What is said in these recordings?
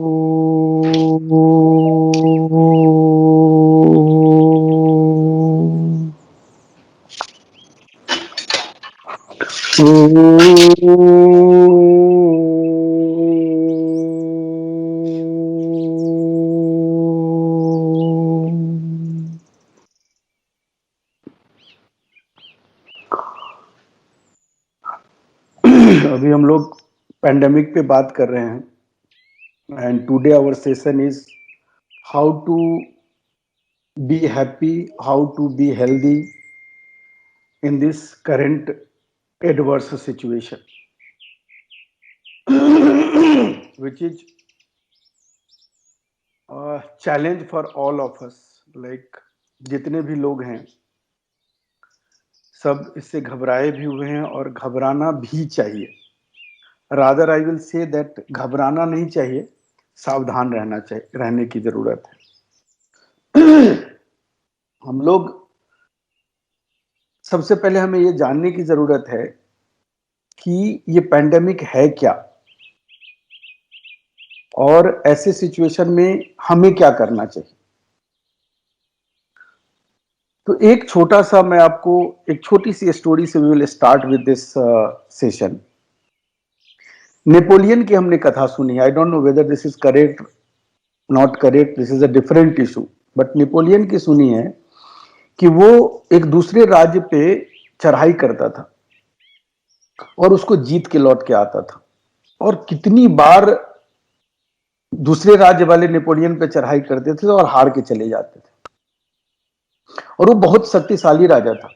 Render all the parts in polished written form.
ओम। अभी हम लोग पैंडेमिक पे बात कर रहे हैं and today our session is how to be happy, how to be healthy in this current adverse situation which is a challenge for all of us. like जितने भी लोग हैं सब इससे घबराए भी हुए हैं और घबराना भी चाहिए। Rather I will say that घबराना नहीं चाहिए, सावधान रहना चाहिए, रहने की जरूरत है। हम लोग सबसे पहले हमें ये जानने की जरूरत है कि ये पैंडेमिक है क्या और ऐसे सिचुएशन में हमें क्या करना चाहिए। तो एक छोटा सा मैं आपको एक छोटी सी स्टोरी से we will start with this session. Napoleon की हमने कथा सुनी। I don't know whether this is correct not correct, this is a different issue, but Napoleon की सुनी है कि वो एक दूसरे राज्य पे चढ़ाई करता था और उसको जीत के लौट के आता था। और कितनी बार दूसरे राज्य वाले नेपोलियन पे चढ़ाई करते थे और हार के चले जाते थे, और वो बहुत शक्तिशाली राजा था।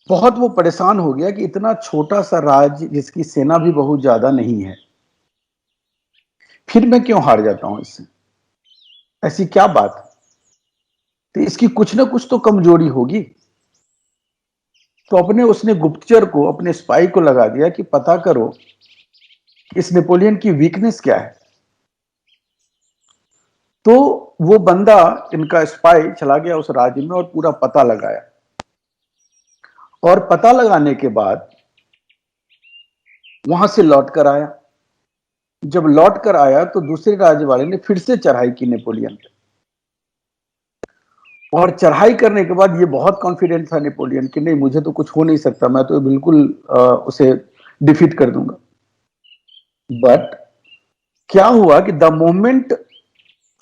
बहुत वो परेशान हो गया कि इतना छोटा सा राज्य जिसकी सेना भी बहुत ज्यादा नहीं है, फिर मैं क्यों हार जाता हूं इससे, ऐसी क्या बात। तो इसकी कुछ ना कुछ तो कमजोरी होगी। तो अपने उसने गुप्तचर को, अपने स्पाई को लगा दिया कि पता करो इस नेपोलियन की वीकनेस क्या है। तो वो बंदा, इनका स्पाई, चला गया उस राज्य में और पूरा पता लगाया। और पता लगाने के बाद वहां से लौट कर आया। जब लौट कर आया तो दूसरे राज्य वाले ने फिर से चढ़ाई की नेपोलियन पे। और चढ़ाई करने के बाद ये बहुत कॉन्फिडेंट था नेपोलियन कि नहीं, मुझे तो कुछ हो नहीं सकता, मैं तो बिल्कुल उसे डिफीट कर दूंगा। बट क्या हुआ कि द मोमेंट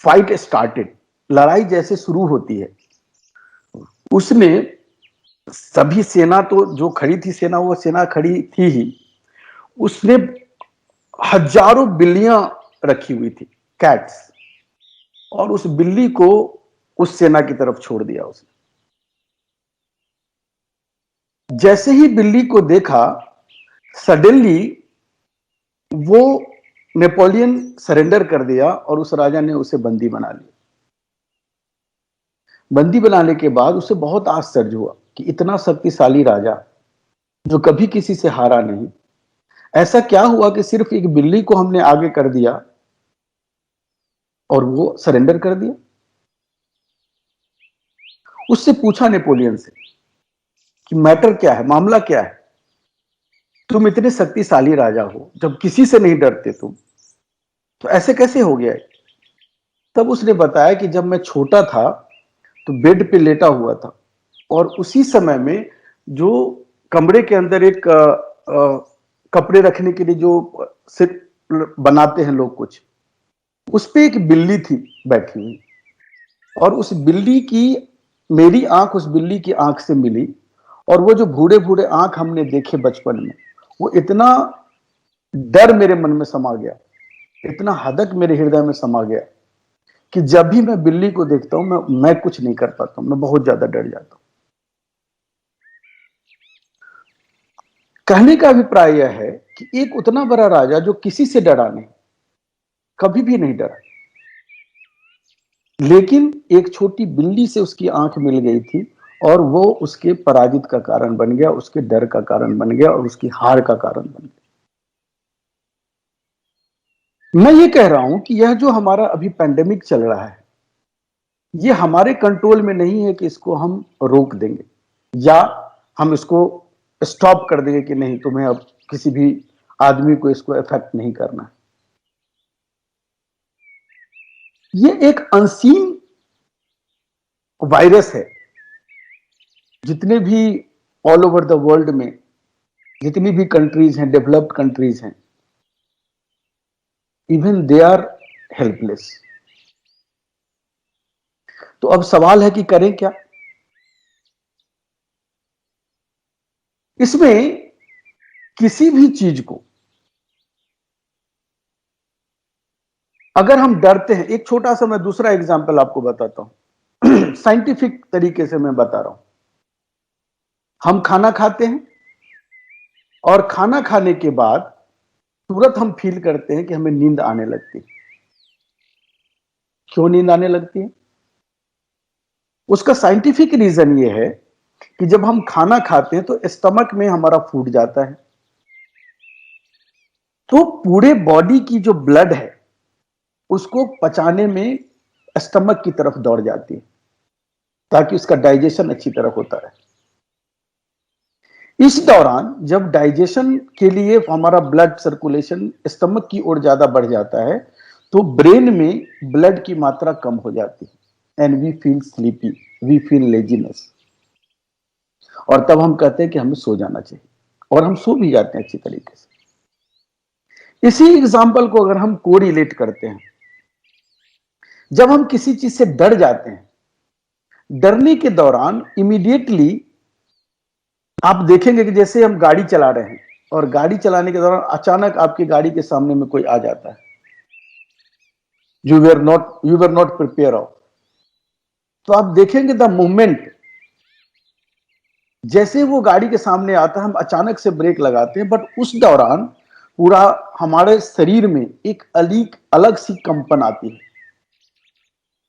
फाइट स्टार्टेड, लड़ाई जैसे शुरू होती है, उसने सभी सेना तो जो खड़ी थी, सेना वो सेना खड़ी थी ही, उसने हजारों बिल्लियां रखी हुई थी, कैट्स, और उस बिल्ली को उस सेना की तरफ छोड़ दिया उसने। जैसे ही बिल्ली को देखा, सडनली वो नेपोलियन सरेंडर कर दिया और उस राजा ने उसे बंदी बना लिया। बंदी बनाने के बाद उसे बहुत आश्चर्य हुआ कि इतना शक्तिशाली राजा जो कभी किसी से हारा नहीं, ऐसा क्या हुआ कि सिर्फ एक बिल्ली को हमने आगे कर दिया और वो सरेंडर कर दिया। उससे पूछा नेपोलियन से कि मैटर क्या है, मामला क्या है, तुम इतने शक्तिशाली राजा हो, जब किसी से नहीं डरते तुम, तो ऐसे कैसे हो गया है। तब उसने बताया कि जब मैं छोटा था तो बेड पे लेटा हुआ था और उसी समय में जो कमरे के अंदर एक कपड़े रखने के लिए जो सिर्फ बनाते हैं लोग कुछ, उस पे एक बिल्ली थी बैठी हुई, और उस बिल्ली की, मेरी आंख उस बिल्ली की आंख से मिली, और वो जो बूढ़े बूढ़े आंख हमने देखे बचपन में, वो इतना डर मेरे मन में समा गया, इतना हदक मेरे हृदय में समा गया कि जब भी मैं बिल्ली को देखता हूं मैं कुछ नहीं कर पाता हूं, मैं बहुत ज्यादा डर जाता हूं। कहने का अभिप्राय यह है कि एक उतना बड़ा राजा जो किसी से डरा नहीं, कभी भी नहीं डरा, लेकिन एक छोटी बिल्ली से उसकी आंख मिल गई थी और वो उसके पराजित का कारण बन गया, उसके डर का कारण बन गया और उसकी हार का कारण बन गया। मैं ये कह रहा हूं कि यह जो हमारा अभी पैंडेमिक चल रहा है, ये हमारे कंट्रोल में नहीं है कि इसको हम रोक देंगे या हम इसको स्टॉप कर देंगे कि नहीं, तुम्हें अब किसी भी आदमी को इसको इफेक्ट नहीं करना। ये एक अनसीन वायरस है। जितने भी ऑल ओवर द वर्ल्ड में जितनी भी कंट्रीज हैं, डेवलप्ड कंट्रीज हैं, इवन दे आर हेल्पलेस। तो अब सवाल है कि करें क्या। इसमें किसी भी चीज को अगर हम डरते हैं, एक छोटा सा मैं दूसरा एग्जांपल आपको बताता हूं साइंटिफिक तरीके से मैं बता रहा हूं। हम खाना खाते हैं और खाना खाने के बाद तुरंत हम फील करते हैं कि हमें नींद आने लगती है। क्यों नींद आने लगती है? उसका साइंटिफिक रीजन ये है कि जब हम खाना खाते हैं तो स्टमक में हमारा फूड जाता है, तो पूरे बॉडी की जो ब्लड है उसको पचाने में स्टमक की तरफ दौड़ जाती है ताकि उसका डाइजेशन अच्छी तरह होता है। इस दौरान जब डाइजेशन के लिए हमारा ब्लड सर्कुलेशन स्टमक की ओर ज्यादा बढ़ जाता है तो ब्रेन में ब्लड की मात्रा कम हो जाती है and we feel sleepy, we feel laziness, और तब हम कहते हैं कि हमें सो जाना चाहिए और हम सो भी जाते हैं अच्छी तरीके से। इसी एग्जाम्पल को अगर हम कोरिलेट करते हैं, जब हम किसी चीज से डर जाते हैं, डरने के दौरान इमीडिएटली आप देखेंगे कि जैसे हम गाड़ी चला रहे हैं और गाड़ी चलाने के दौरान अचानक आपकी गाड़ी के सामने में कोई आ जाता है, you were not prepare of, तो आप देखेंगे द मूवमेंट, जैसे वो गाड़ी के सामने आता है हम अचानक से ब्रेक लगाते हैं, बट उस दौरान पूरा हमारे शरीर में एक अलग सी कंपन आती है,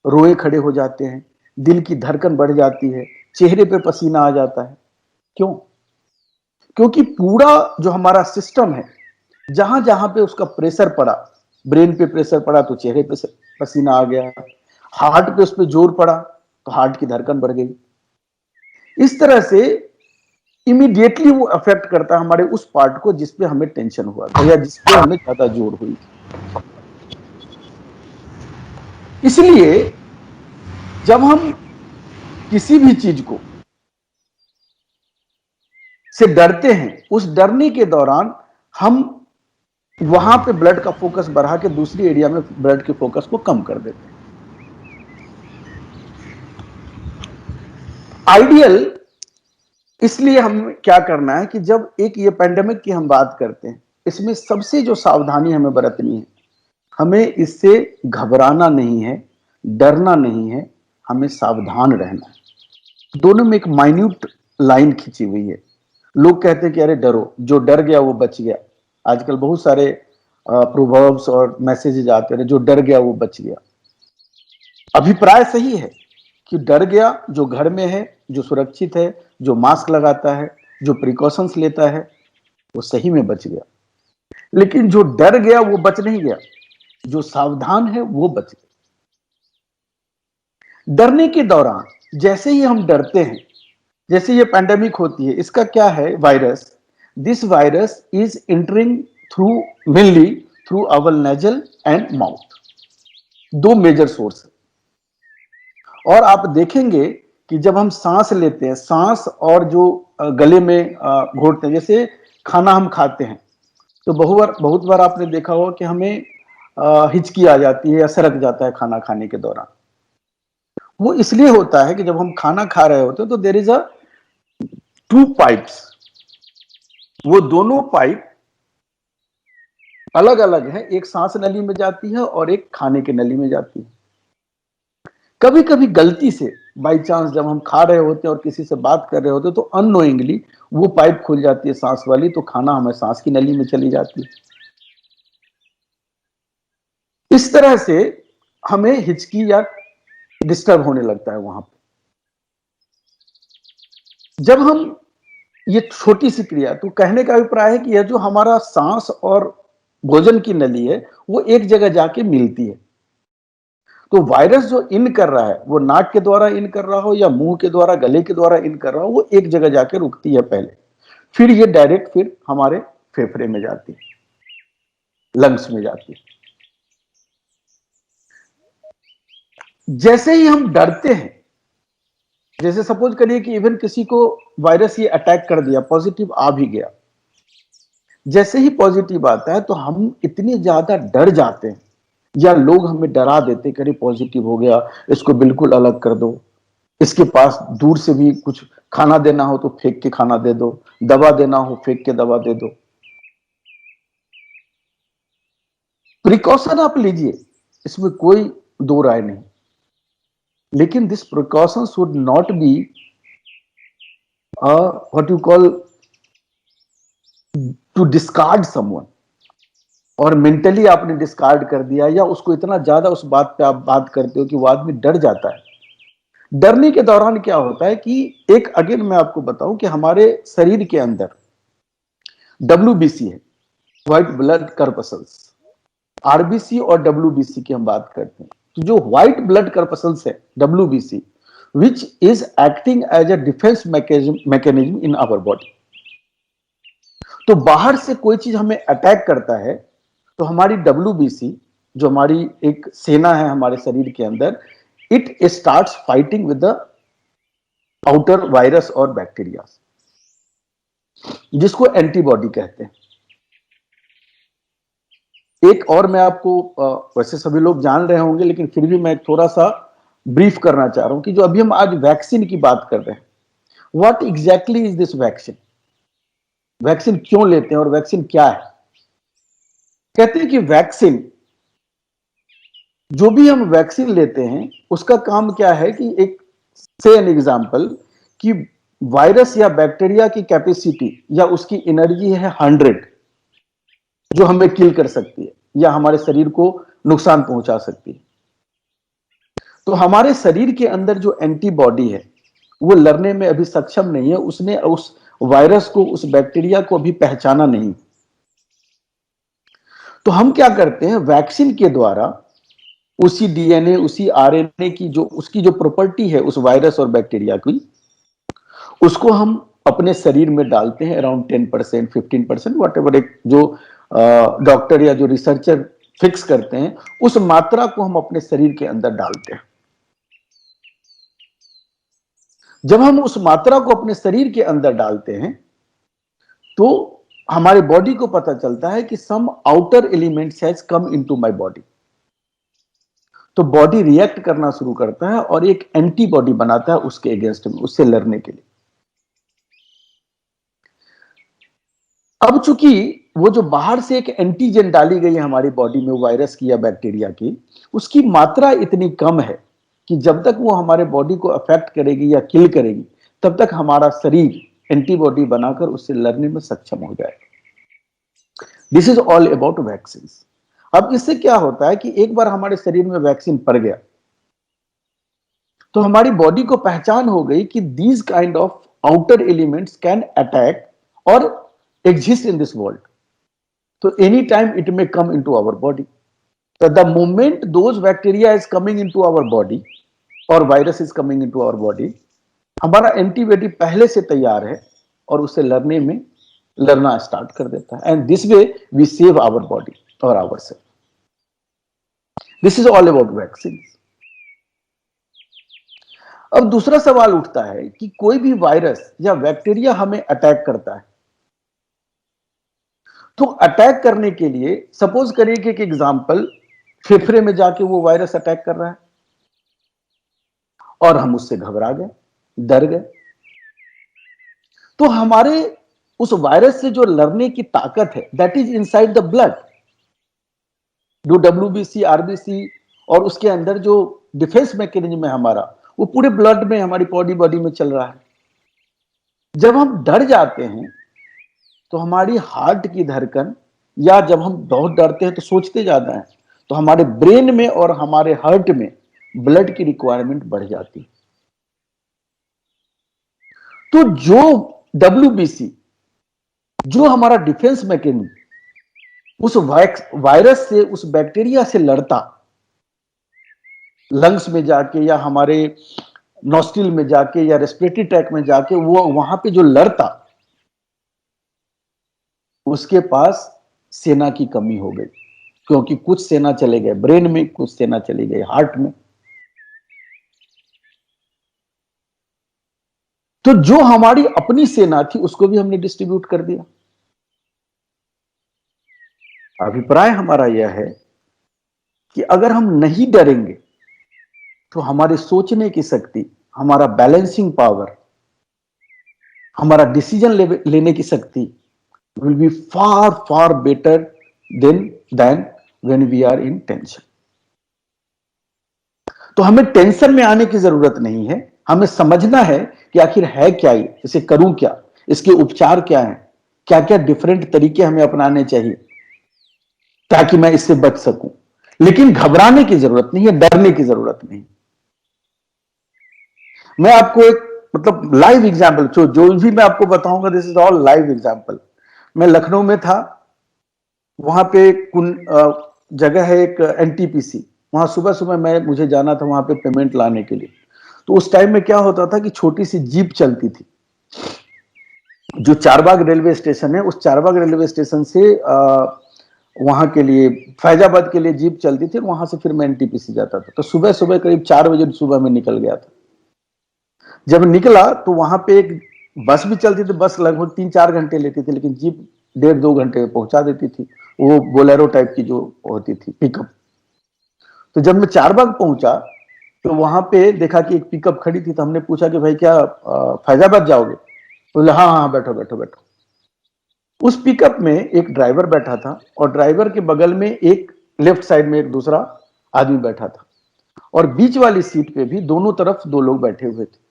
रोए खड़े हो जाते हैं, दिल की धड़कन बढ़ जाती है, चेहरे पे पसीना आ जाता है। क्यों? क्योंकि पूरा जो हमारा सिस्टम है, जहां जहां पे उसका प्रेशर पड़ा, ब्रेन पे प्रेशर पड़ा तो चेहरे पे पसीना आ गया, हार्ट पे उस पर जोर पड़ा तो हार्ट की धड़कन बढ़ गई। इस तरह से इमीडिएटली वो अफेक्ट करता है हमारे उस पार्ट को जिस पे हमें टेंशन हुआ था या जिस पे हमें ज्यादा जोर हुई थी। इसलिए जब हम किसी भी चीज को से डरते हैं, उस डरने के दौरान हम वहां पे ब्लड का फोकस बढ़ा के दूसरी एरिया में ब्लड के फोकस को कम कर देते हैं। आइडियल इसलिए हम क्या करना है कि जब एक ये पेंडेमिक की हम बात करते हैं, इसमें सबसे जो सावधानी हमें बरतनी है, हमें इससे घबराना नहीं है, डरना नहीं है, हमें सावधान रहना है। दोनों में एक माइन्यूट लाइन खींची हुई है। लोग कहते हैं कि अरे डरो, जो डर गया वो बच गया। आजकल बहुत सारे प्रोवर्ब्स और मैसेजेस आते हैं, जो डर गया वो बच गया। अभिप्राय सही है कि डर गया जो घर में है, जो सुरक्षित है, जो मास्क लगाता है, जो प्रिकॉशंस लेता है, वो सही में बच गया। लेकिन जो डर गया वो बच नहीं गया, जो सावधान है वो बच गया। डरने के दौरान जैसे ही हम डरते हैं, जैसे ये पैंडेमिक होती है, इसका क्या है, virus, this virus is entering through mainly through our nasal and mouth, दो मेजर सोर्स। और आप देखेंगे कि जब हम सांस लेते हैं, सांस और जो गले में घोटते हैं, जैसे खाना हम खाते हैं तो बहुत बार आपने देखा होगा कि हमें हिचकी आ जाती है या सरक जाता है खाना खाने के दौरान। वो इसलिए होता है कि जब हम खाना खा रहे होते हैं तो there is a two pipes, वो दोनों पाइप अलग अलग है, एक सांस नली में जाती है और एक खाने के नली में जाती है। कभी कभी गलती से बाई चांस जब हम खा रहे होते हैं और किसी से बात कर रहे होते हैं तो अननोइंगली वो पाइप खुल जाती है सांस वाली, तो खाना हमें सांस की नली में चली जाती है। इस तरह से हमें हिचकी या डिस्टर्ब होने लगता है वहां पे। जब हम ये छोटी सी क्रिया, तो कहने का अभिप्राय है कि यह जो हमारा सांस और भोजन की नली है वो एक जगह जाके मिलती है। तो वायरस जो इन कर रहा है, वो नाक के द्वारा इन कर रहा हो या मुंह के द्वारा, गले के द्वारा इन कर रहा हो, वो एक जगह जाके रुकती है पहले, फिर ये डायरेक्ट फिर हमारे फेफड़े में जाती है। लंग्स में जाती है। जैसे ही हम डरते हैं, जैसे सपोज करिए कि इवन किसी को वायरस ये अटैक कर दिया, पॉजिटिव आ भी गया, जैसे ही पॉजिटिव आता है तो हम इतने ज्यादा डर जाते हैं, या लोग हमें डरा देते कि अरे पॉजिटिव हो गया, इसको बिल्कुल अलग कर दो, इसके पास दूर से भी कुछ खाना देना हो तो फेंक के खाना दे दो, दवा देना हो फेंक के दवा दे दो। प्रिकॉशन आप लीजिए, इसमें कोई दो राय नहीं, लेकिन this precaution should not be what you call to discard someone, और मेंटली आपने डिस्कार्ड कर दिया, या उसको इतना ज्यादा उस बात पे आप बात करते हो कि वो आदमी डर जाता है। डरने के दौरान क्या होता है कि एक, अगेन मैं आपको बताऊं कि हमारे शरीर के अंदर WBC है, व्हाइट ब्लड कर्पसल्स, आरबीसी और WBC की हम बात करते हैं। तो जो व्हाइट ब्लड कर्पसल्स है, WBC, which is acting as a defence mechanism in our body. तो बाहर से कोई चीज हमें अटैक करता है तो हमारी WBC, जो हमारी एक सेना है हमारे शरीर के अंदर, it starts fighting with the outer virus और बैक्टीरिया, जिसको एंटीबॉडी कहते हैं। एक और मैं आपको वैसे सभी लोग जान रहे होंगे, लेकिन फिर भी मैं थोड़ा सा ब्रीफ करना चाह रहा हूं कि जो अभी हम आज वैक्सीन की बात कर रहे हैं, what exactly is this vaccine, vaccine क्यों लेते हैं और वैक्सीन क्या है। कहते हैं कि वैक्सीन, जो भी हम वैक्सीन लेते हैं उसका काम क्या है कि एक, से एन एग्जांपल, कि वायरस या बैक्टीरिया की कैपेसिटी या उसकी एनर्जी है 100, जो हमें किल कर सकती है या हमारे शरीर को नुकसान पहुंचा सकती है। तो हमारे शरीर के अंदर जो एंटीबॉडी है वो लड़ने में अभी सक्षम नहीं है, उसने उस वायरस को, उस बैक्टीरिया को अभी पहचाना नहीं। तो हम क्या करते हैं, वैक्सीन के द्वारा उसी डीएनए, उसी आरएनए की जो उसकी जो प्रॉपर्टी है उस वायरस और बैक्टीरिया की, उसको हम अपने शरीर में डालते हैं, अराउंड 10%, 15%, वट एवर, एक जो डॉक्टर या जो रिसर्चर फिक्स करते हैं, उस मात्रा को हम अपने शरीर के अंदर डालते हैं। जब हम उस मात्रा को अपने शरीर के अंदर डालते हैं तो हमारे बॉडी को पता चलता है कि some outer elements has come into my body. तो बॉडी रिएक्ट करना शुरू करता है और एक एंटीबॉडी बनाता है उसके अगेंस्ट में, उससे लड़ने के लिए। अब चूंकि वो जो बाहर से एक एंटीजन डाली गई है हमारी बॉडी में, वायरस की या बैक्टीरिया की, उसकी मात्रा इतनी कम है कि जब तक वो हमारे बॉडी को अफेक्ट करेगी या किल करेगी, तब तक हमारा शरीर एंटीबॉडी बनाकर उससे लड़ने में सक्षम हो जाएगा। This is all about vaccine. अब इससे क्या होता है कि एक बार हमारे शरीर में वैक्सीन पड़ गया तो हमारी बॉडी को पहचान हो गई कि these kind of outer elements can attack और एग्जिस्ट इन दिस वर्ल्ड, तो any time it may come into our body. तो the moment those bacteria is coming into our body और virus is coming into our body, हमारा antibody पहले से तैयार है और उससे लड़ना स्टार्ट कर देता है। And this way we save our body और our self. This is all about vaccine. अब दूसरा सवाल उठता है कि कोई भी वायरस या बैक्टीरिया हमें अटैक करता है, तो अटैक करने के लिए सपोज करिए कि एक एग्जांपल, फेफड़े में जाके वो वायरस अटैक कर रहा है और हम उससे घबरा गए, डर गए, तो हमारे उस वायरस से जो लड़ने की ताकत है, that is inside the blood. जो WBC, RBC और उसके अंदर जो डिफेंस मैकेनिज्म है हमारा, वो पूरे ब्लड में, हमारी बॉडी में चल रहा है। जब हम डर जाते हैं तो हमारी हार्ट की धड़कन, या जब हम बहुत डरते हैं तो सोचते ज्यादा है, तो हमारे ब्रेन में और हमारे हार्ट में ब्लड की रिक्वायरमेंट बढ़ जाती है। तो जो WBC, जो हमारा डिफेंस मैकेनिज्म उस वायरस से, उस बैक्टीरिया से लड़ता, लंग्स में जाके या हमारे नॉस्ट्रिल में जाके या रेस्पिरेटरी ट्रैक में जाके वो वहां पे जो लड़ता, उसके पास सेना की कमी हो गई। क्योंकि कुछ सेना चले गए ब्रेन में, कुछ सेना चली गई हार्ट में। तो जो हमारी अपनी सेना थी उसको भी हमने डिस्ट्रीब्यूट कर दिया। अभिप्राय हमारा यह है कि अगर हम नहीं डरेंगे तो हमारी सोचने की शक्ति, हमारा बैलेंसिंग पावर, हमारा डिसीजन लेने की शक्ति will be far far better than when we are in tension. तो हमें टेंशन में आने की जरूरत नहीं है, हमें समझना है कि आखिर है क्या ये, इसे करूं क्या, इसके उपचार क्या हैं, क्या क्या डिफरेंट तरीके हमें अपनाने चाहिए ताकि मैं इससे बच सकूं। लेकिन घबराने की जरूरत नहीं है, डरने की जरूरत नहीं। मैं आपको एक मतलब लाइव एग्जाम्पल, जो भी मैं आपको बताऊंगा this is all live example. मैं लखनऊ में था, वहां पे जगह है एक एनटीपीसी, वहां सुबह सुबह मुझे जाना था वहां पे पेमेंट लाने के लिए। तो उस टाइम में क्या होता था कि छोटी सी जीप चलती थी, जो चारबाग रेलवे स्टेशन है, उस चारबाग रेलवे स्टेशन से वहां के लिए फैजाबाद के लिए जीप चलती थी, और वहां से फिर मैं एनटीपीसी जाता था। तो सुबह सुबह करीब 4 बजे सुबह में निकल गया था। जब निकला तो वहां पे एक बस भी चलती थी, बस लगभग 3-4 घंटे लेती थी, लेकिन जीप 1.5-2 घंटे में पहुंचा देती थी, वो बोलेरो टाइप की जो होती थी पिकअप। तो जब मैं चारबाग पहुंचा तो वहां पे देखा कि एक पिकअप खड़ी थी, तो हमने पूछा कि भाई क्या फैजाबाद जाओगे? बोले हाँ हाँ बैठो बैठो बैठो। उस पिकअप में एक ड्राइवर बैठा था, और ड्राइवर के बगल में एक लेफ्ट साइड में एक दूसरा आदमी बैठा था, और बीच वाली सीट पे भी दोनों तरफ 2 लोग बैठे हुए थे।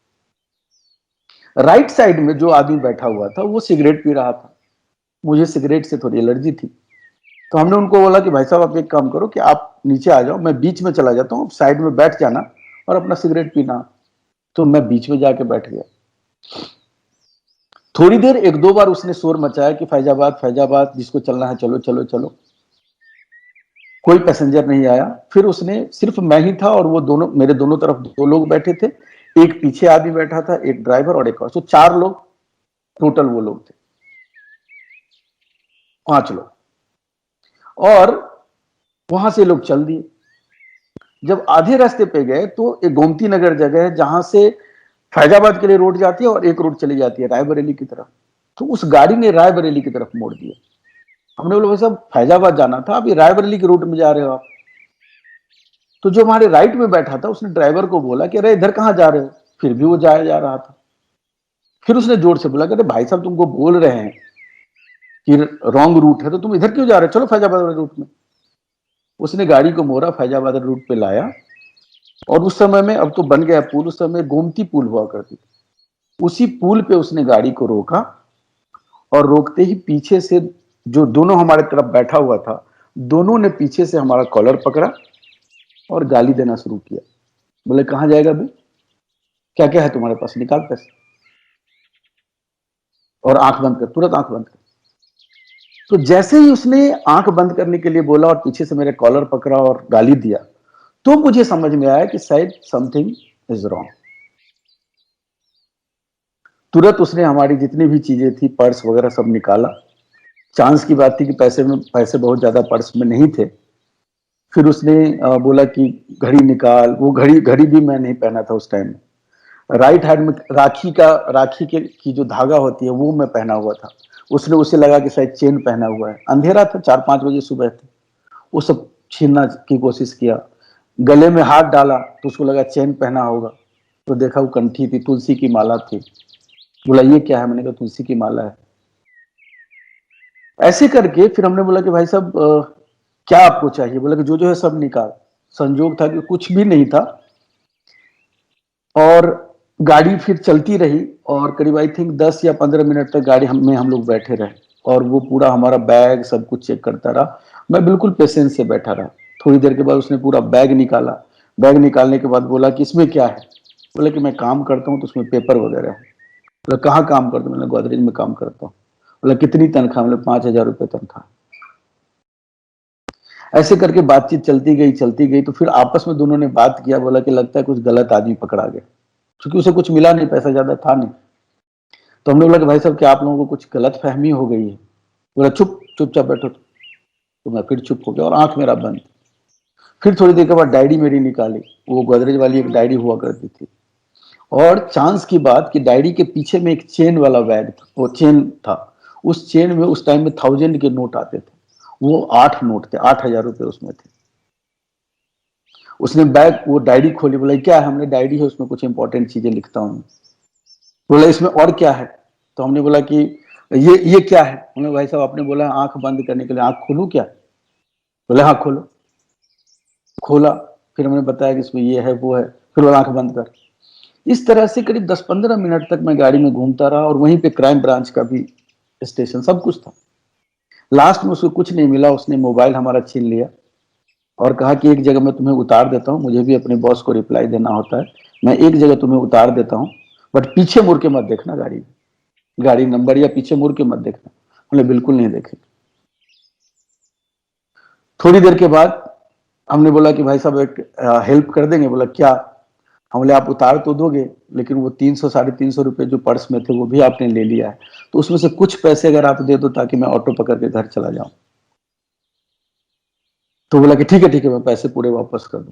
राइट साइड में जो आदमी बैठा हुआ था वो सिगरेट पी रहा था। मुझे सिगरेट से थोड़ी एलर्जी थी, तो हमने उनको बोला कि भाई साहब आप एक काम करो कि आप नीचे आ जाओ, मैं बीच में चला जाता हूँ, साइड में बैठ जाना और अपना सिगरेट पीना। तो मैं बीच में जाके बैठ गया। थोड़ी देर 1-2 बार उसने शोर मचाया कि फैजाबाद फैजाबाद, जिसको चलना है चलो चलो चलो। कोई पैसेंजर नहीं आया। फिर उसने, सिर्फ मैं ही था और वो दोनों, मेरे दोनों तरफ 2 लोग बैठे थे, एक पीछे आदमी बैठा था, एक ड्राइवर और एक और, तो 4 लोग टोटल वो लोग थे, 5 लोग। और वहां से लोग चल दिए। जब आधे रास्ते पे गए तो एक गोमती नगर जगह है जहां से फैजाबाद के लिए रोड जाती है और एक रोड चली जाती है रायबरेली की तरफ। तो उस गाड़ी ने रायबरेली की तरफ मोड़ दिया। हमने बोला भाई साहब फैजाबाद जाना था, अभी रायबरेली के रूट में जा रहे हो आप। तो जो हमारे राइट में बैठा था उसने ड्राइवर को बोला कि अरे इधर कहां जा रहे हो? फिर भी वो जाया जा रहा था। फिर उसने जोर से बोला कि अरे भाई साहब तुमको बोल रहे हैं कि रॉन्ग रूट है, तो तुम इधर क्यों जा रहे हो, चलो फैजाबाद वाले रूट में। उसने गाड़ी को मोड़ा, फैजाबाद रूट पे लाया। और उस समय में, अब तो बन गया पुल, उस समय गोमती पुल हुआ करती थी, उसी पुल पे उसने गाड़ी को रोका, और रोकते ही पीछे से जो दोनों हमारे तरफ बैठा हुआ था, दोनों ने पीछे से हमारा कॉलर पकड़ा और गाली देना शुरू किया। बोले कहां जाएगा भाई, क्या क्या है तुम्हारे पास, निकाल पैसे, और आंख बंद कर, तुरंत आंख बंद कर। तो जैसे ही उसने आंख बंद करने के लिए बोला और पीछे से मेरे कॉलर पकड़ा और गाली दिया, तो मुझे समझ में आया कि शायद समथिंग इज रॉन्ग। तुरंत उसने हमारी जितनी भी चीजें थी, पर्स वगैरह सब निकाला। चांस की बात थी कि पैसे बहुत ज्यादा पर्स में नहीं थे। फिर उसने बोला कि घड़ी निकाल। वो घड़ी घड़ी भी मैं नहीं पहना था उस टाइम में। राइट हैंड में राखी के की जो धागा होती है वो मैं पहना हुआ था। उसने उसे लगा कि शायद चेन पहना हुआ है। अंधेरा था, 4-5 बजे सुबह थे। वो सब छीनना की कोशिश किया। गले में हाथ डाला तो उसको लगा चेन पहना होगा, तो देखा वो कंठी थी, तुलसी की माला थी। बोला ये क्या है? मैंने कहा तुलसी की माला है। ऐसे करके फिर हमने बोला कि भाई साहब क्या आपको चाहिए? बोला कि जो जो है सब निकाल। संजोग था कि कुछ भी नहीं था। और गाड़ी फिर चलती रही, और करीब आई थिंक 10 या 15 मिनट तक गाड़ी हम लोग बैठे रहे, और वो पूरा हमारा बैग सब कुछ चेक करता रहा। मैं बिल्कुल पेशेंस से बैठा रहा। थोड़ी देर के बाद उसने पूरा बैग निकाला। बैग निकालने के बाद बोला कि इसमें क्या है? बोला कि मैं काम करता हूँ तो उसमें पेपर वगैरह है। बोला कहाँ काम करता हूँ? मैंने गोदरेज में काम करता हूँ। बोला कितनी तनख्वाह? मतलब 5,000 रुपये तनख्वाह। ऐसे करके बातचीत चलती गई। तो फिर आपस में दोनों ने बात किया। बोला कि लगता है कुछ गलत आदमी पकड़ा गया, क्योंकि उसे कुछ मिला नहीं, पैसा ज्यादा था नहीं। तो हमने बोला कि भाई साहब क्या आप लोगों को कुछ गलत फहमी हो गई है? बोला चुपचाप बैठो। तो मैं फिर चुप हो गया और आंख मेरा बंद। फिर थोड़ी देर के बाद डायरी मेरी निकाली, वो गोदरेज वाली एक डायरी हुआ करती थी, और चांस की बात कि डायरी के पीछे में एक चेन वाला बैग था, वो चेन था, उस चेन में उस टाइम में 1000 के नोट आते थे, वो 8 नोट थे, 8000 रुपए उसमें थे। उसने बैग, वो डायरी खोली, बोला क्या है? हमने डायरी है, उसमें कुछ इंपॉर्टेंट चीजें लिखता हूँ। बोला इसमें और क्या है? तो हमने बोला कि ये क्या है? हमने, भाई साहब आपने बोला आंख बंद करने के लिए, आंख खोलूं क्या? बोले हाँ खोलो। खोला, फिर हमने बताया कि इसमें ये है वो है, फिर बोला आंख बंद कर। इस तरह से करीब 10-15 मिनट तक मैं गाड़ी में घूमता रहा, और वहीं पे क्राइम ब्रांच का भी स्टेशन सब कुछ था। लास्ट में उसको कुछ नहीं मिला, उसने मोबाइल हमारा छीन लिया और कहा कि एक जगह मैं तुम्हें उतार देता हूँ, मुझे भी अपने बॉस को रिप्लाई देना होता है, मैं एक जगह तुम्हें उतार देता हूँ, बट पीछे मुड़ के मत देखना, गाड़ी नंबर या पीछे मुड़ के मत देखना। हमने बिल्कुल नहीं देखे। थोड़ी देर के बाद हमने बोला कि भाई साहब एक हेल्प कर देंगे? बोला क्या? हम बोले आप उतार तो दोगे, लेकिन वो 300-350 रुपए जो पर्स में थे वो भी आपने ले लिया है, तो उसमें से कुछ पैसे अगर आप दे दो ताकि मैं ऑटो पकड़ के घर चला जाऊं। तो बोला कि ठीक है मैं पैसे पूरे वापस कर दूं।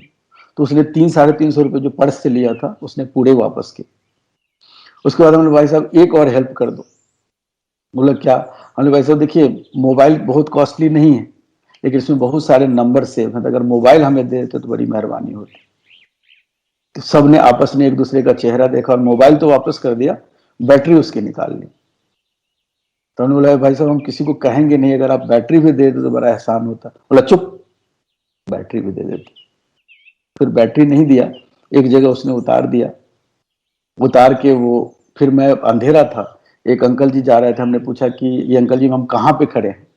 तो उसने 300-350 रुपए जो पर्स से लिया था उसने पूरे वापस किए। उसके बाद हमने, भाई साहब एक और हेल्प कर दो। बोला क्या? हमने, भाई साहब देखिए मोबाइल बहुत कॉस्टली नहीं है, लेकिन इसमें बहुत सारे नंबर सेव हैं, तो अगर मोबाइल हमें दे देते तो बड़ी मेहरबानी होती। तो सबने आपस में एक दूसरे का चेहरा देखा और मोबाइल तो वापस कर दिया, बैटरी उसकी निकाल ली। तो उन्होंने बोला भाई साहब हम किसी को कहेंगे नहीं, अगर आप बैटरी भी दे दो तो बड़ा एहसान होता। बोला चुप, बैटरी भी दे देते। फिर बैटरी नहीं दिया, एक जगह उसने उतार दिया। उतार के वो, फिर मैं, अंधेरा था, एक अंकल जी जा रहे थे, हमने पूछा कि ये अंकल जी हम कहाँ पे खड़े हैं?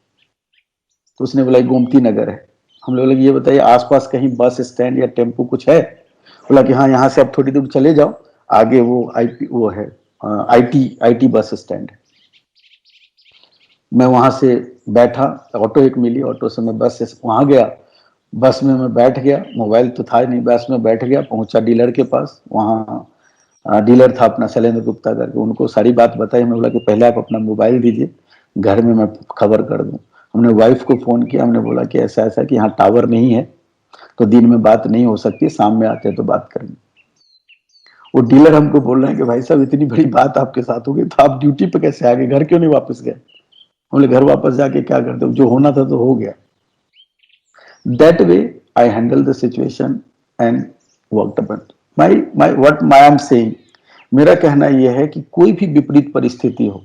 तो उसने बोला गोमती नगर है। हम लोग ये बताइए आसपास कहीं बस स्टैंड या टेम्पो कुछ है? बोला कि हाँ यहाँ से आप थोड़ी दूर चले जाओ, आगे वो आईपी वो है, आईटी बस स्टैंड है। मैं वहां से बैठा, ऑटो एक मिली, ऑटो से मैं बस से वहां गया। बस में मैं बैठ गया, मोबाइल तो था ही नहीं, बस में बैठ गया, पहुंचा डीलर के पास। वहाँ डीलर था अपना शैलेंद्र गुप्ता करके, उनको सारी बात बताई। हमने बोला कि पहले आप अपना मोबाइल दीजिए, घर में मैं खबर कर दूं। हमने वाइफ को फोन किया, हमने बोला कि ऐसा ऐसा कि यहाँ टावर नहीं है, तो दिन में बात नहीं हो सकती, शाम में आते तो बात करेंगे। वो डीलर हमको बोल रहे हैं कि भाई साहब इतनी बड़ी बात आपके साथ हो गई, तो आप ड्यूटी पे कैसे आ गए, घर क्यों नहीं वापस गए? हमने, घर वापस जाके क्या करते, जो होना था तो हो गया। That way I handle the situation and worked upon my what I am saying. मेरा कहना यह है कि कोई भी विपरीत परिस्थिति हो,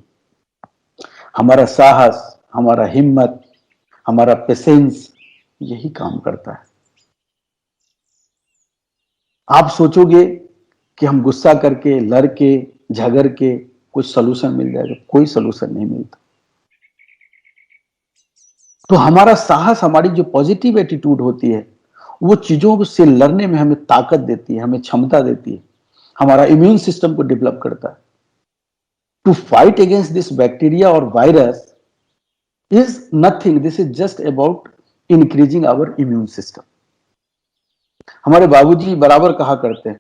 हमारा साहस, हमारा हिम्मत, हमारा पेशेंस यही काम करता है। आप सोचोगे कि हम गुस्सा करके, लड़ के, झगड़ के कुछ सोल्यूशन मिल जाएगा, कोई सोल्यूशन नहीं मिलता। तो हमारा साहस, हमारी जो पॉजिटिव एटीट्यूड होती है, वो चीजों से लड़ने में हमें ताकत देती है, हमें क्षमता देती है, हमारा इम्यून सिस्टम को डेवलप करता है। To fight against this bacteria और virus is nothing, this is just about increasing our immune system. हमारे बाबूजी बराबर कहा करते हैं,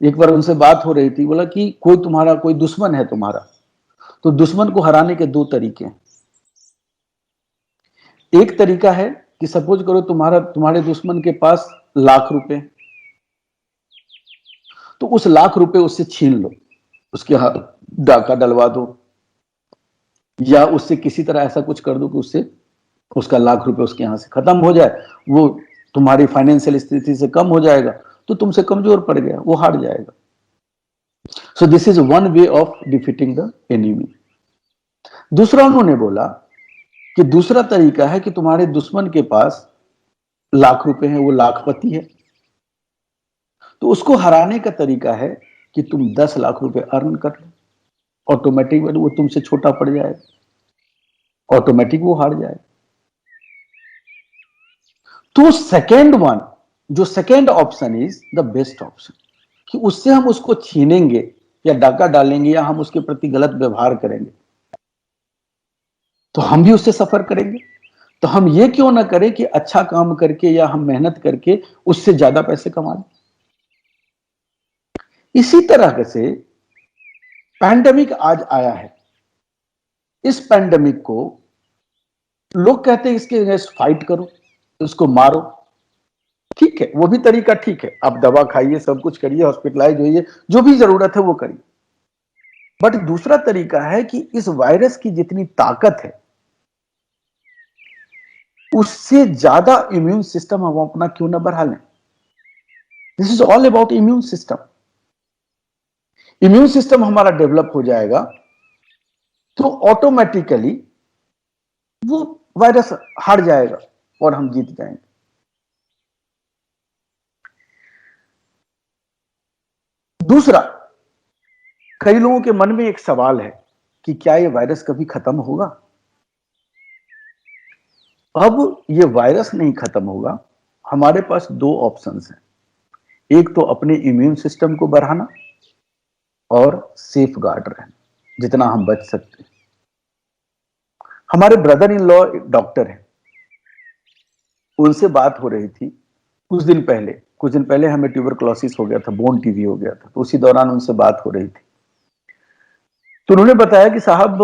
एक बार उनसे बात हो रही थी, बोला कि कोई तुम्हारा कोई दुश्मन है तुम्हारा, तो दुश्मन को हराने के दो तरीके हैं। एक तरीका है कि सपोज करो तुम्हारे दुश्मन के पास लाख रुपए, तो उस लाख रुपए उससे छीन लो, उसके हाथ डाका डलवा दो, या उससे किसी तरह ऐसा कुछ कर दो कि उससे उसका लाख रुपए उसके यहां से खत्म हो जाए, वो तुम्हारी फाइनेंशियल स्थिति से कम हो जाएगा, तो तुमसे कमजोर पड़ गया, वो हार जाएगा। सो this is one way of defeating the enemy. दूसरा उन्होंने बोला कि दूसरा तरीका है कि तुम्हारे दुश्मन के पास लाख रुपए हैं, वो लाखपति है, तो उसको हराने का तरीका है कि तुम 10 लाख रुपए अर्न कर लो, ऑटोमेटिक वो तुमसे छोटा पड़ जाएगा, ऑटोमेटिक वो हार जाएगा। तो सेकेंड वन, जो second option is the best option, कि उससे हम उसको छीनेंगे या डाका डालेंगे या हम उसके प्रति गलत व्यवहार करेंगे, तो हम भी उससे सफर करेंगे। तो हम ये क्यों ना करें कि अच्छा काम करके या हम मेहनत करके उससे ज्यादा पैसे कमा लें। इसी तरह से पैंडेमिक आज आया है। इस पैंडेमिक को लोग कहते हैं इसके अगेंस्ट फाइट करो, उसको मारो। ठीक है, वो भी तरीका ठीक है, आप दवा खाइए, सब कुछ करिए, हॉस्पिटलाइज होइए, जो भी जरूरत है वो करिए। बट दूसरा तरीका है कि इस वायरस की जितनी ताकत है उससे ज्यादा इम्यून सिस्टम हम अपना क्यों ना बढ़ा लें। This is all about immune system. Immune system हमारा डेवलप हो जाएगा तो ऑटोमेटिकली वो वायरस हार जाएगा और हम जीत जाएंगे। दूसरा, कई लोगों के मन में एक सवाल है कि क्या ये वायरस कभी खत्म होगा। अब ये वायरस नहीं खत्म होगा, हमारे पास दो ऑप्शंस हैं। एक तो अपने इम्यून सिस्टम को बढ़ाना और सेफ गार्ड रहना जितना हम बच सकते हैं। हमारे ब्रदर इन लॉ डॉक्टर हैं, उनसे बात हो रही थी कुछ दिन पहले हमें ट्यूबरक्लोसिस हो गया था, बोन टीबी हो गया था, तो उसी दौरान उनसे बात हो रही थी। तो उन्होंने बताया कि साहब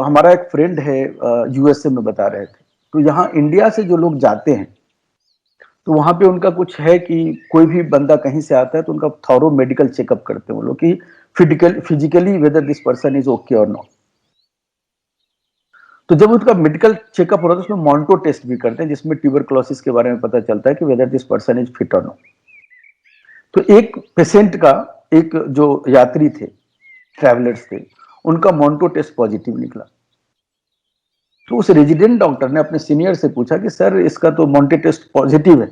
हमारा एक फ्रेंड है, यूएसए में बता रहे थे, तो यहाँ इंडिया से जो लोग जाते हैं तो वहां पे उनका कुछ है कि कोई भी बंदा कहीं से आता है तो उनका थॉरो मेडिकल चेकअप करते हैं वो लोग कि physically whether this person is okay और नॉट। तो जब उसका मेडिकल चेकअप हो रहा है तो उसमें मॉन्टो टेस्ट भी करते हैं जिसमें ट्यूबरक्लोसिस के बारे में पता चलता है कि whether this person is fit और नॉट। तो एक पेशेंट का, एक जो यात्री थे, ट्रैवलर्स थे, उनका मॉन्टो टेस्ट पॉजिटिव निकला। तो उस रेजिडेंट डॉक्टर ने अपने सीनियर से पूछा कि सर इसका तो मॉन्टो टेस्ट पॉजिटिव है।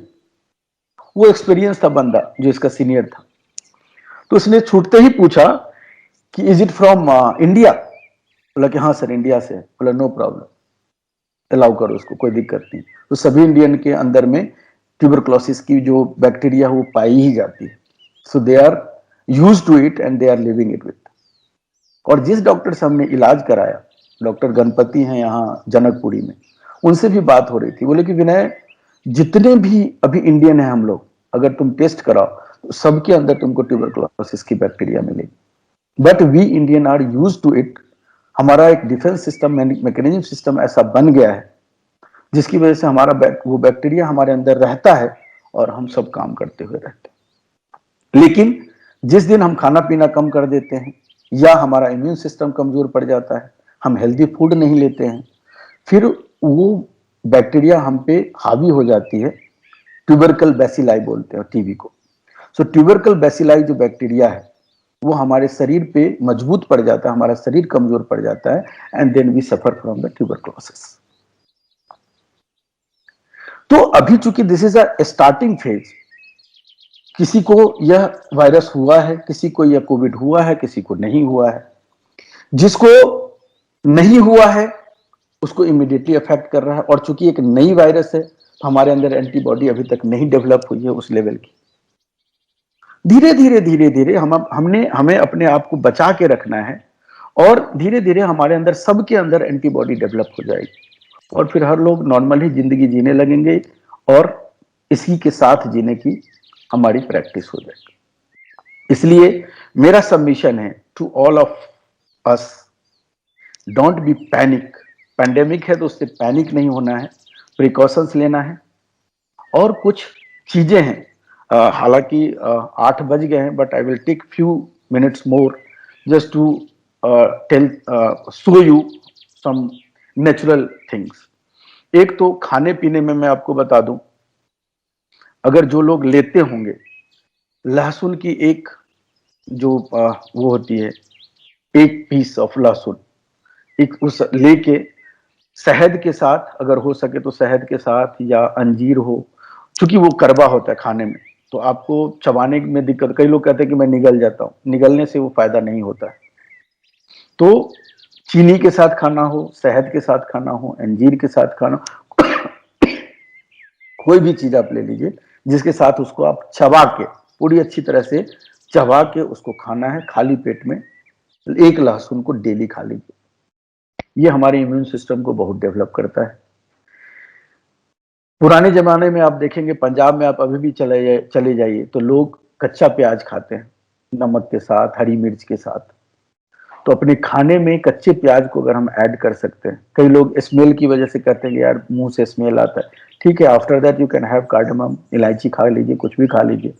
वो एक्सपीरियंस था बंदा जो इसका सीनियर था, तो उसने छूटते ही पूछा कि इज इट फ्रॉम इंडिया। बोला कि हाँ सर इंडिया से। बोला नो प्रॉब्लम, अलाउ करो उसको, कोई दिक्कत नहीं। तो सभी इंडियन के अंदर में ट्यूबरक्लोसिस की जो बैक्टीरिया है वो पाई ही जाती है। So they are use to it and they are living it with. और जिस डॉक्टर से हमने इलाज कराया, डॉक्टर गणपति हैं यहाँ जनकपुरी में, उनसे भी बात हो रही थी। बोले कि विनय, जितने भी अभी इंडियन है हम लोग, अगर तुम टेस्ट कराओ तो सबके अंदर तुमको ट्यूबरक्लोसिस की बैक्टीरिया मिलेगी। But we Indian are use to it. हमारा एक डिफेंस सिस्टम, मैकेनिज्म सिस्टम ऐसा बन गया है जिसकी वजह से हमारा वो बैक्टीरिया हमारे अंदर रहता है और हम सब काम करते हुए रहते हैं। लेकिन जिस दिन हम खाना पीना कम कर देते हैं या हमारा इम्यून सिस्टम कमजोर पड़ जाता है, हम हेल्दी फूड नहीं लेते हैं, फिर वो बैक्टीरिया हम पे हावी हो जाती है। ट्यूबरकल बैसिलाई बोलते हैं टीबी को। सो ट्यूबरकल बैसिलाई जो बैक्टीरिया है वो हमारे शरीर पे मजबूत पड़ जाता है, हमारा शरीर कमजोर पड़ जाता है, and then we suffer from the tuberculosis. तो अभी चूंकि this is a starting phase, किसी को यह वायरस हुआ है, किसी को यह कोविड हुआ है, किसी को नहीं हुआ है। जिसको नहीं हुआ है उसको इमीडिएटली अफेक्ट कर रहा है, और चूंकि एक नई वायरस है तो हमारे अंदर एंटीबॉडी अभी तक नहीं डेवलप हुई है उस लेवल की। धीरे धीरे हमें अपने आप को बचा के रखना है, और धीरे धीरे हमारे अंदर, सबके अंदर एंटीबॉडी डेवलप हो जाएगी और फिर हर लोग नॉर्मल ही जिंदगी जीने लगेंगे और इसी के साथ जीने की हमारी प्रैक्टिस हो जाएगी। इसलिए मेरा सबमिशन है to all of us, don't be panic. Pandemic है तो उससे पैनिक नहीं होना है, प्रिकॉशंस लेना है। और कुछ चीजें हैं, हालांकि 8 बज गए हैं, but I will take few minutes more just to tell show you some natural things. एक तो खाने पीने में मैं आपको बता दूं, अगर जो लोग लेते होंगे लहसुन की एक जो वो होती है, एक पीस ऑफ लहसुन, एक उस लेके शहद के साथ, अगर हो सके तो शहद के साथ, या अंजीर हो, क्योंकि वो कड़वा होता है खाने में तो आपको चबाने में दिक्कत। कई लोग कहते हैं कि मैं निगल जाता हूँ, निगलने से वो फायदा नहीं होता है। तो चीनी के साथ खाना हो, शहद के साथ खाना हो, अंजीर के साथ खाना, कोई भी चीज आप ले लीजिए जिसके साथ उसको आप चबा के, पूरी अच्छी तरह से चबा के उसको खाना है खाली पेट में। एक लहसुन को डेली खा लीजिए, ये हमारे इम्यून सिस्टम को बहुत डेवलप करता है। पुराने जमाने में आप देखेंगे, पंजाब में आप अभी भी चले जाइए तो लोग कच्चा प्याज खाते हैं नमक के साथ, हरी मिर्च के साथ। तो अपने खाने में कच्चे प्याज को अगर हम ऐड कर सकते हैं, कई लोग स्मेल की वजह से कहते हैं कि यार मुंह से स्मेल आता है, ठीक है, after that you can have cardamom, इलायची खा लीजिए, कुछ भी खा लीजिए,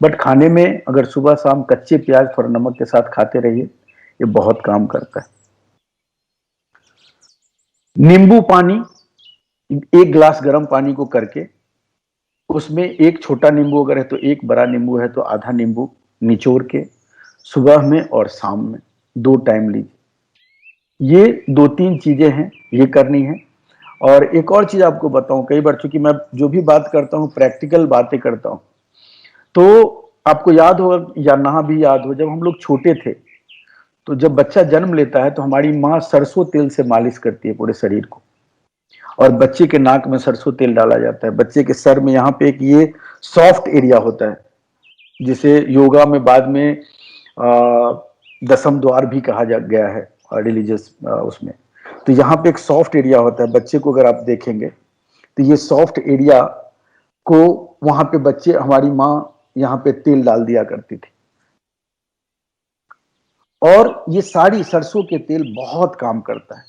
बट खाने में अगर सुबह शाम कच्चे प्याज थोड़ा नमक के साथ खाते रहिए, ये बहुत काम करता है। नींबू पानी, 1 गिलास गर्म पानी को करके उसमें एक छोटा नींबू अगर है तो एक, बड़ा नींबू है तो आधा नींबू निचोड़ के सुबह में और शाम में 2 टाइम लीजिए। ये 2-3 चीजें हैं, ये करनी है। और एक और चीज आपको बताऊं, कई बार चूंकि मैं जो भी बात करता हूं प्रैक्टिकल बातें करता हूं, तो आपको याद हो या ना भी याद हो, जब हम लोग छोटे थे तो जब बच्चा जन्म लेता है तो हमारी माँ सरसों तेल से मालिश करती है पूरे शरीर को, और बच्चे के नाक में सरसों तेल डाला जाता है, बच्चे के सर में यहाँ पे एक ये सॉफ्ट एरिया होता है जिसे योगा में बाद में दसम द्वार भी कहा जा गया है रिलीजियस उसमें। तो यहाँ पे एक सॉफ्ट एरिया होता है, बच्चे को अगर आप देखेंगे तो ये सॉफ्ट एरिया को वहां पे बच्चे, हमारी माँ यहाँ पे तेल डाल दिया करती थी, और ये सारी सरसों के तेल बहुत काम करता है।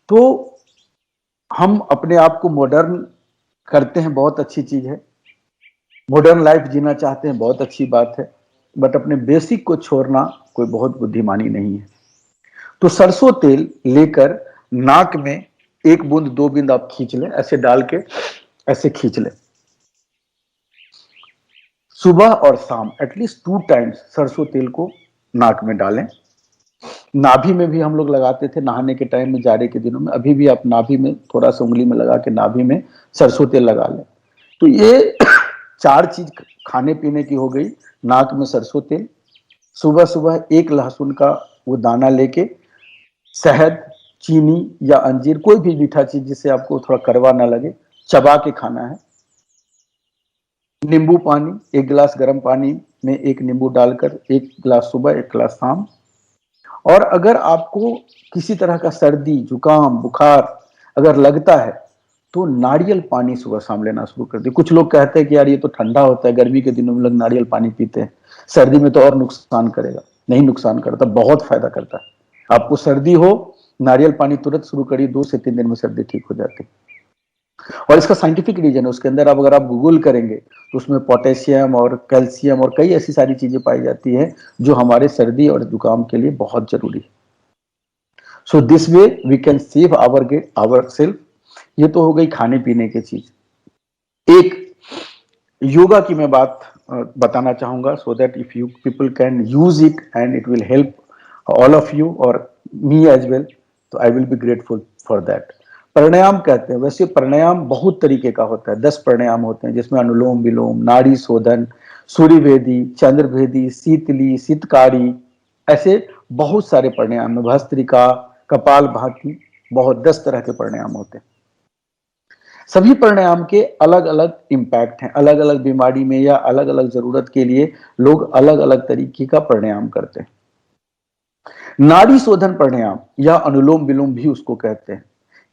तो हम अपने आप को मॉडर्न करते हैं, बहुत अच्छी चीज है, मॉडर्न लाइफ जीना चाहते हैं, बहुत अच्छी बात है, बट अपने बेसिक को छोड़ना कोई बहुत बुद्धिमानी नहीं है। तो सरसों तेल लेकर नाक में 1 बूंद 2 बूंद आप खींच लें, ऐसे डाल के ऐसे खींच लें, सुबह और शाम एटलीस्ट 2 टाइम्स सरसों तेल को नाक में डालें। नाभि में भी हम लोग लगाते थे नहाने के टाइम में, जाड़े के दिनों में, अभी भी आप नाभि में थोड़ा सा उंगली में लगा के नाभि में सरसों तेल लगा लें। तो ये 4 चीज खाने पीने की हो गई। नाक में सरसों तेल, सुबह सुबह 1 लहसुन का वो दाना लेके शहद, चीनी या अंजीर, कोई भी मीठा चीज जिससे आपको थोड़ा कड़वा ना लगे, चबा के खाना है। नींबू पानी, 1 गिलास गर्म पानी में 1 नींबू डालकर 1 गिलास सुबह 1 गिलास शाम। और अगर आपको किसी तरह का सर्दी जुकाम बुखार अगर लगता है तो नारियल पानी सुबह शाम लेना शुरू कर दिए। कुछ लोग कहते हैं कि यार ये तो ठंडा होता है, गर्मी के दिनों में लोग नारियल पानी पीते हैं, सर्दी में तो और नुकसान करेगा। नहीं, नुकसान करता, बहुत फायदा करता है। आपको सर्दी हो, नारियल पानी तुरंत शुरू करिए, 2 से 3 दिन में सर्दी ठीक हो जाती है। और इसका साइंटिफिक रीजन है, उसके अंदर आप अगर आप गूगल करेंगे तो उसमें पोटेशियम और कैल्शियम और कई ऐसी सारी चीजें पाई जाती है जो हमारे सर्दी और जुकाम के लिए बहुत जरूरी है। So this way we can save our self. ये तो हो गई खाने पीने की चीज। एक योगा की मैं बात बताना चाहूंगा, so that if you people can use it and it will help all of you और मी एज वेल, तो I will be grateful for that. Pranayama कहते हैं, वैसे प्राणायाम बहुत तरीके का होता है, 10 प्राणायाम होते हैं जिसमें अनुलोम विलोम, नाड़ी शोधन, सूर्य भेदी, चंद्र भेदी, शीतली, शीतकारी, ऐसे बहुत सारे प्राणायाम है, भस्त्रिका, कपाल भाती, बहुत 10 तरह के प्राणायाम होते हैं। सभी प्राणायाम के अलग अलग इंपैक्ट हैं, अलग अलग बीमारी में या अलग अलग जरूरत के लिए लोग अलग अलग तरीके का प्राणायाम करते हैं। नाड़ी शोधन प्राणायाम या अनुलोम विलोम भी उसको कहते हैं,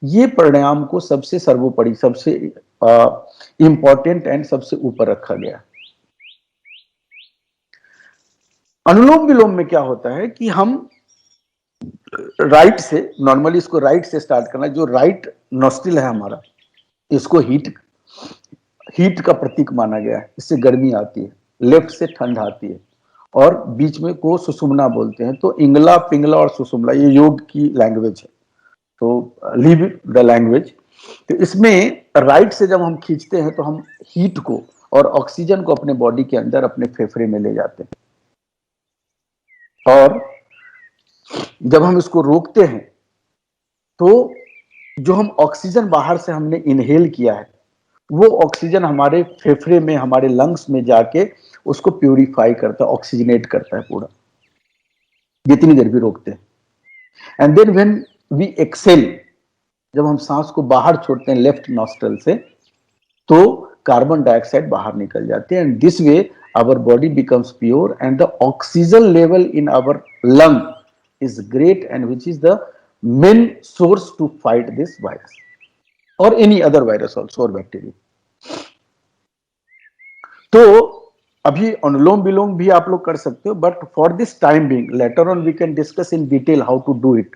ये प्राणायाम को सबसे सर्वोपरि, सबसे इंपॉर्टेंट एंड सबसे ऊपर रखा गया। अनुलोम विलोम में क्या होता है कि हम राइट से, नॉर्मली इसको राइट से स्टार्ट करना, जो राइट नॉस्ट्रिल है हमारा, इसको हीट का प्रतीक माना गया है, इससे गर्मी आती है, लेफ्ट से ठंड आती है, और बीच में को सुषुम्ना बोलते हैं। तो इंगला पिंगला और सुषुम्ना ये योग की लैंग्वेज है, तो लीव द लैंग्वेज। तो इसमें राइट से जब हम खींचते हैं तो हम हीट को और ऑक्सीजन को अपने बॉडी के अंदर अपने फेफड़े में ले जाते हैं, और जब हम इसको रोकते हैं तो जो हम ऑक्सीजन बाहर से हमने इनहेल किया है वो ऑक्सीजन हमारे फेफड़े में, हमारे लंग्स में जाके उसको प्यूरिफाई करता है, ऑक्सीजनेट करता है पूरा, जितनी देर भी रोकते हैं। And then when we exhale, जब हम सांस को बाहर छोड़ते हैं लेफ्ट नॉस्ट्रल से, तो कार्बन डाइऑक्साइड बाहर निकल जाते हैं, and this way our body becomes pure and the oxygen level in our lung is great, and which is the main source to fight this virus और एनी अदर वायरस ऑल्सो और bacteria. तो अभी अनुलोम विलोम भी आप लोग कर सकते हो, but for this time being later on we can discuss in detail how to do it.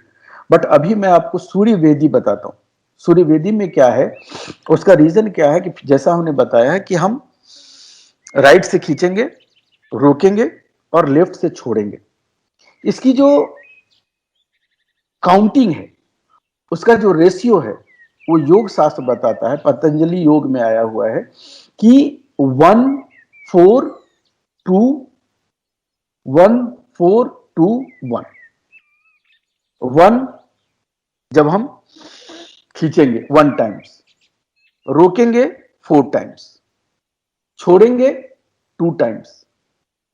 But अभी मैं आपको सूर्य वेदी बताता हूं। सूर्य वेदी में क्या है, उसका रीजन क्या है कि जैसा हमने बताया है कि हम राइट से खींचेंगे, रोकेंगे और लेफ्ट से छोड़ेंगे। इसकी जो काउंटिंग है, उसका जो रेशियो है, वो योग शास्त्र बताता है, पतंजलि योग में आया हुआ है कि 1 4 2 1 4 2 1। 1 जब हम खींचेंगे 1 टाइम्स, रोकेंगे 4 टाइम्स, छोड़ेंगे 2 टाइम्स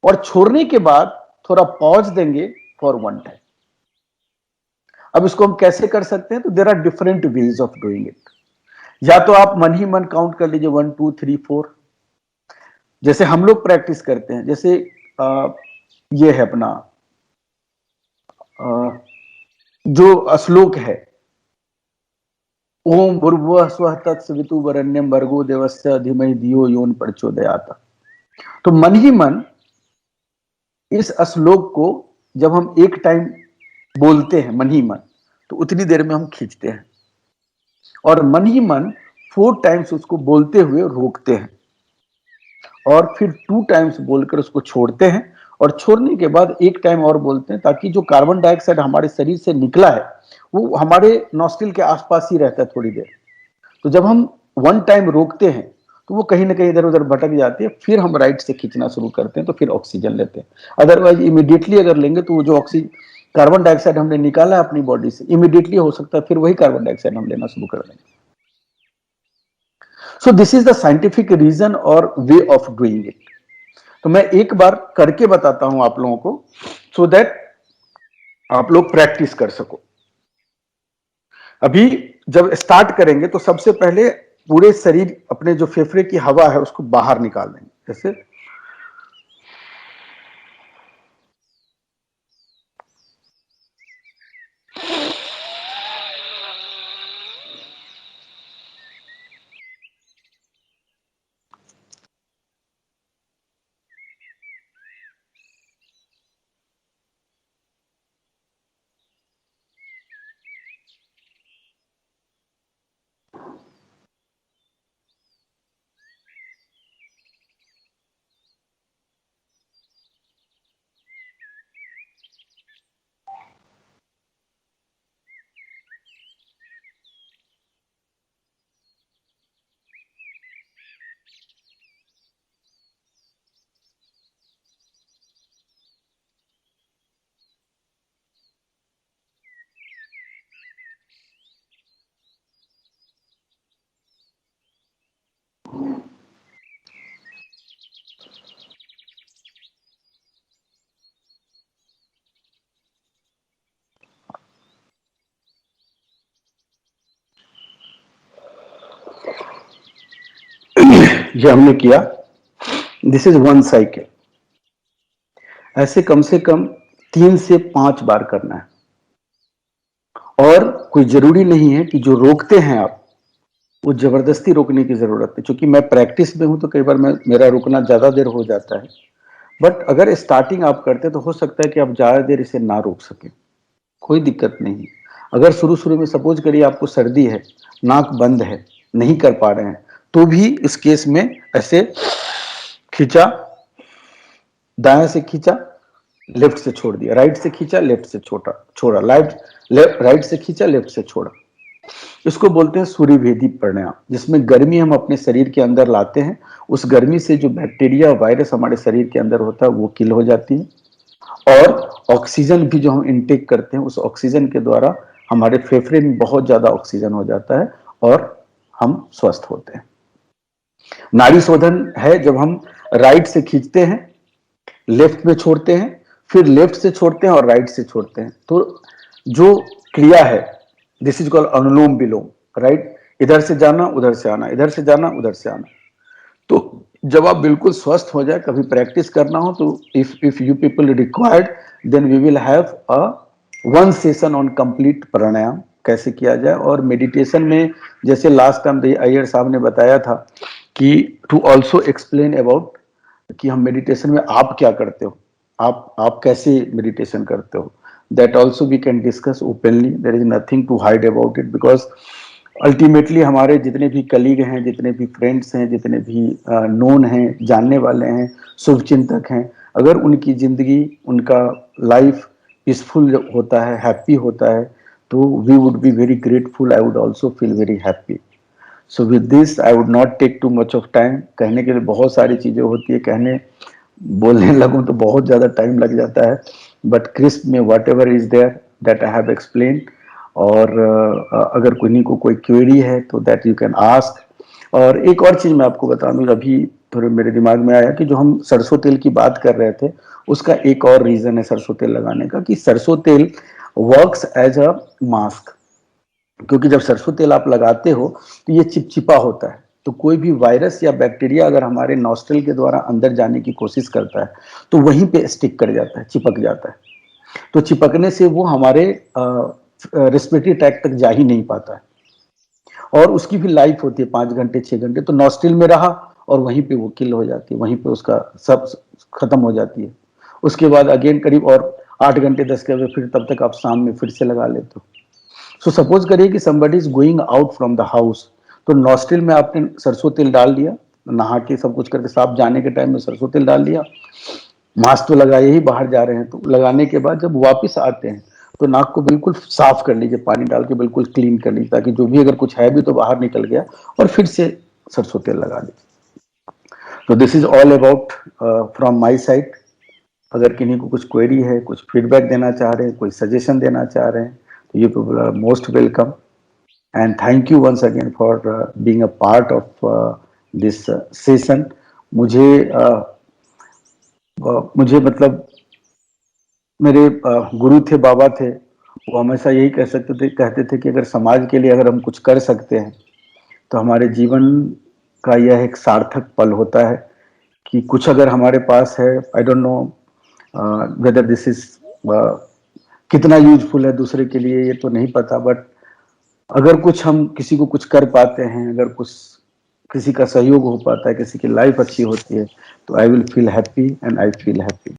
और छोड़ने के बाद थोड़ा पॉज देंगे फॉर 1 टाइम। अब इसको हम कैसे कर सकते हैं? तो there are different ways of doing it. या तो आप मन ही मन काउंट कर लीजिए 1 2 3 4, जैसे हम लोग प्रैक्टिस करते हैं। जैसे ये है अपना जो श्लोक है, ओम भूर्भुवः स्वः तत्सवितुर्वरेण्यं भर्गो देवस्य धीमहि धियो यो न प्रचोदयात्। तो मन ही मन इस श्लोक को जब हम एक टाइम बोलते हैं मन ही मन, तो उतनी देर में हम खींचते हैं और मन ही मन 4 टाइम्स उसको बोलते हुए रोकते हैं और फिर 2 टाइम्स बोलकर उसको छोड़ते हैं और छोड़ने के बाद 1 टाइम और बोलते हैं, ताकि जो कार्बन डाइऑक्साइड हमारे शरीर से निकला है वो हमारे नॉस्ट्रिल के आसपास ही रहता है थोड़ी देर। तो जब हम 1 टाइम रोकते हैं तो वो कहीं ना कहीं इधर उधर भटक जाती है, फिर हम राइट से खींचना शुरू करते हैं, तो फिर ऑक्सीजन लेते हैं। अदरवाइज इमीडिएटली अगर लेंगे तो वो जो कार्बन डाइऑक्साइड हमने निकाला है अपनी बॉडी से, इमीडिएटली हो सकता है फिर वही कार्बन डाइऑक्साइड हम लेना शुरू कर देंगे। So this is the scientific reason और वे ऑफ डूइंग इट। तो मैं एक बार करके बताता हूं आप लोगों को, सो दैट आप लोग प्रैक्टिस कर सको। अभी जब स्टार्ट करेंगे तो सबसे पहले पूरे शरीर, अपने जो फेफड़े की हवा है उसको बाहर निकाल देंगे। जैसे ये हमने किया, दिस इज 1 साइकिल। ऐसे कम से कम 3 से 5 बार करना है। और कोई जरूरी नहीं है कि जो रोकते हैं आप, वो जबरदस्ती रोकने की जरूरत है। क्योंकि मैं प्रैक्टिस में हूं तो कई बार मेरा रुकना ज्यादा देर हो जाता है। बट अगर स्टार्टिंग आप करते हैं तो हो सकता है कि आप ज्यादा देर इसे ना रोक सके, कोई दिक्कत नहीं। अगर शुरू शुरू में सपोज करिए आपको सर्दी है, नाक बंद है, नहीं कर पा रहे हैं, तो भी इस केस में ऐसे खींचा, दाएं से खींचा, लेफ्ट से छोड़ दिया, राइट से खींचा, लेफ्ट से छोड़ा, राइट से खींचा, लेफ्ट से छोड़ा। इसको बोलते हैं सूर्यभेदी प्राणायाम, जिसमें गर्मी हम अपने शरीर के अंदर लाते हैं। उस गर्मी से जो बैक्टीरिया वायरस हमारे शरीर के अंदर होता है वो किल हो जाती है और ऑक्सीजन भी जो हम इनटेक करते हैं, उस ऑक्सीजन के द्वारा हमारे फेफड़े में बहुत ज्यादा ऑक्सीजन हो जाता है और हम स्वस्थ होते हैं। नाड़ी शोधन है जब हम राइट से खींचते हैं, लेफ्ट में छोड़ते हैं, फिर लेफ्ट से छोड़ते हैं और राइट से छोड़ते हैं। तो जो क्रिया है, this is called anulom vilom, right? इधर से जाना, उधर से आना, इधर से जाना, उधर से आना। तो जब आप बिल्कुल स्वस्थ हो जाए, कभी प्रैक्टिस करना हो तो if you people required, then we will have a 1 session on complete pranayama, कैसे किया जाए। और मेडिटेशन में जैसे लास्ट टाइम अय्यर साहब ने बताया था कि टू ऑल्सो एक्सप्लेन अबाउट कि हम मेडिटेशन में आप क्या करते हो, आप कैसे मेडिटेशन करते हो, that also we can discuss openly, there is nothing to hide about it, because ultimately हमारे जितने भी कलीग हैं, जितने भी फ्रेंड्स हैं, जितने भी नोन हैं, जानने वाले हैं, शुभचिंतक हैं, अगर उनकी जिंदगी, उनका लाइफ पीसफुल होता है, हैप्पी होता है, तो we would be very grateful, I would also feel very happy. So with this I would not take too much of time. कहने के लिए बहुत सारी चीजें होती है, बोलने लगूं तो बहुत ज्यादा टाइम लग जाता है, बट क्रिस्प में whatever is there that I have explain. और अगर किन्हीं को कोई क्वेरी है तो दैट यू कैन आस्क. और एक और चीज मैं आपको बता दूं, अभी थोड़े मेरे दिमाग में आया कि जो हम सरसों तेल की बात कर रहे थे, उसका एक और रीजन है सरसों तेल लगाने का, कि सरसों तेल वर्क्स एज अ मास्क. क्योंकि जब सरसों तेल आप लगाते हो तो ये चिपचिपा होता है, तो कोई भी वायरस या बैक्टीरिया अगर हमारे नॉस्ट्रल के द्वारा अंदर जाने की कोशिश करता है तो वहीं पे स्टिक कर जाता है, चिपक जाता है. तो चिपकने से वो हमारे रेस्पिरेटरी ट्रैक्ट तक जा ही नहीं पाता है, और उसकी भी लाइफ होती है 5 घंटे 6 घंटे, तो नॉस्ट्रल में रहा और वहीं पे वो किल हो जाती है, वहीं पे उसका सब खत्म हो जाती है. उसके बाद अगेन करीब और 8 घंटे 10 घंटे फिर तब तक आप शाम में फिर से लगा लेते हो. सो सपोज करिए कि somebody is going out from the house, तो नॉस्ट्रिल में आपने सरसों तेल डाल दिया, नहा के सब कुछ करके साफ जाने के टाइम में सरसों तेल डाल दिया, मास्क तो लगाए ही बाहर जा रहे हैं, तो लगाने के बाद जब वापस आते हैं तो नाक को बिल्कुल साफ कर लीजिए, पानी डाल के बिल्कुल क्लीन कर लीजिए, ताकि जो भी अगर कुछ है भी तो बाहर निकल गया, और फिर से सरसों तेल लगा लीजिए. तो this is all about from my side. अगर किन्हीं को कुछ क्वेरी है, कुछ फीडबैक देना चाह रहे हैं, कोई सजेशन देना चाह रहे हैं, तो you people are most welcome. And thank you once again for being a part of this session. मुझे मुझे मतलब मेरे गुरु थे, बाबा थे, वो हमेशा यही कहते थे कि अगर समाज के लिए अगर हम कुछ कर सकते हैं तो हमारे जीवन का यह एक सार्थक पल होता है. कि कुछ अगर हमारे पास है, आई don't know whether this is कितना यूजफुल है दूसरे के लिए, ये तो नहीं पता, बट अगर कुछ हम किसी को कुछ कर पाते हैं, अगर कुछ किसी का सहयोग हो पाता है, किसी की लाइफ अच्छी होती है, तो I will feel happy and I feel happy.